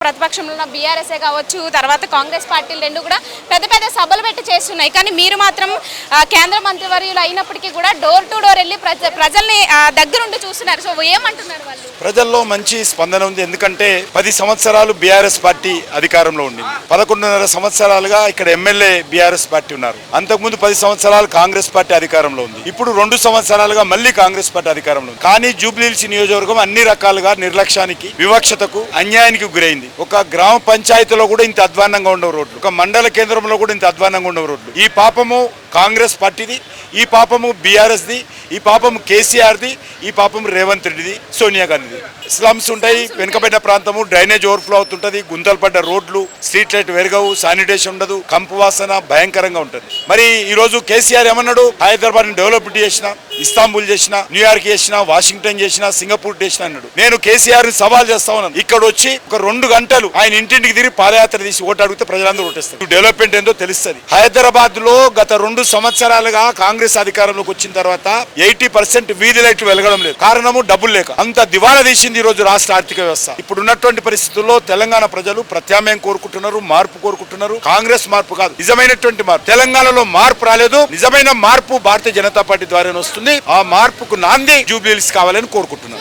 ప్రతిపక్షంలో ఉన్న బీఆర్ఎస్ఏ కావచ్చు, తర్వాత కాంగ్రెస్ పార్టీలు రెండు కూడా పెద్ద పెద్ద సభలు పెట్టి చేస్తున్నాయి. కానీ మీరు మాత్రం కేంద్ర మంత్రివర్యులు అయినప్పటికీ కూడా డోర్ టు డోర్ వెళ్ళి ప్రజల్ని దగ్గరుండి చూస్తున్నారు. సో ఏమంటున్నారు వాళ్ళు? ప్రజల్లో మంచి స్పందన ఉంది. ఎందుకంటే 10 సంవత్సరాలు బీఆర్ఎస్ పార్టీ అధికారంలో ఉండింది. 11.5 సంవత్సరాలుగా ఇక్కడ ఎమ్మెల్యే బీఆర్ఎస్ పార్టీ ఉన్నారు. అంతకుముందు 10 సంవత్సరాలు కాంగ్రెస్ పార్టీ అధికారంలో ఉంది. ఇప్పుడు 2 సంవత్సరాలుగా మళ్ళీ కాంగ్రెస్ పార్టీ అధికారంలో ఉంది. కానీ జూబ్లీహిల్స్ నియోజకవర్గం అన్ని రకాలుగా నిర్లక్ష్యానికి, వివక్షతకు, అన్యాయానికి గురైంది. ఒక గ్రామ పంచాయతీలో కూడా ఇంత అధ్వాన్నంగా ఉండవు రోడ్లు, ఒక మండల కేంద్రంలో కూడా ఇంత అధ్వాన్నంగా ఉండవు రోడ్లు. ఈ పాపము కాంగ్రెస్ పార్టీది, ఈ పాపము బీఆర్ఎస్ది, ఈ పాపము కేసీఆర్ది, ఈ పాపము రేవంత్ రెడ్డిది, సోనియా గాంధీది. స్లమ్స్ ఉంటాయి, వెనుకబడ్డ ప్రాంతము, డ్రైనేజ్ ఓవర్ఫ్లో అవుతుంటది, గుంతలు పడ్డ రోడ్లు, స్ట్రీట్ లైట్ వెరగవు, శానిటేషన్ ఉండదు, కంపు వాసన భయంకరంగా ఉంటుంది. మరి ఈ రోజు కేసీఆర్ ఏమన్నాడు? హైదరాబాద్ డెవలప్ చేసిన, ఇస్తాంబుల్ చేసిన, న్యూయార్క్ చేసిన, వాషింగ్టన్ చేసిన, సింగపూర్ చేసిన అన్నాడు. నేను కేసీఆర్ ని సవాల్ చేస్తా ఉన్నాను. ఇక్కడ వచ్చి ఒక 2 గంటలు ఆయన ఇంటింటికి తిరిగి పాదయాత్ర తీసి ఓటు అడిగితే ప్రజలందరూ ఓటేస్తారు. డెవలప్మెంట్ ఏందో తెలుస్తుంది. హైదరాబాద్ లో గత 2 సంవత్సరాలుగా కాంగ్రెస్ అధికారంలోకి వచ్చిన తర్వాత 80% వీధి లైట్లు వెలగడం లేదు. కారణము డబ్బులు లేక. అంత దివాలా తీసింది ఈ రోజు రాష్ట్ర ఆర్థిక వ్యవస్థ. ఇప్పుడు ఉన్నటువంటి పరిస్థితుల్లో తెలంగాణ ప్రజలు ప్రత్యామ్నాయం కోరుకుంటున్నారు, మార్పు కోరుకుంటున్నారు. కాంగ్రెస్ మార్పు కాదు, నిజమైనటువంటి మార్పు. తెలంగాణలో మార్పు రాలేదు, నిజమైన మార్పు భారతీయ జనతా పార్టీ ద్వారానే వస్తుంది. ఆ మార్పుకు నాంది జూబ్లీహిల్స్ కావాలని కోరుకుంటున్నారు.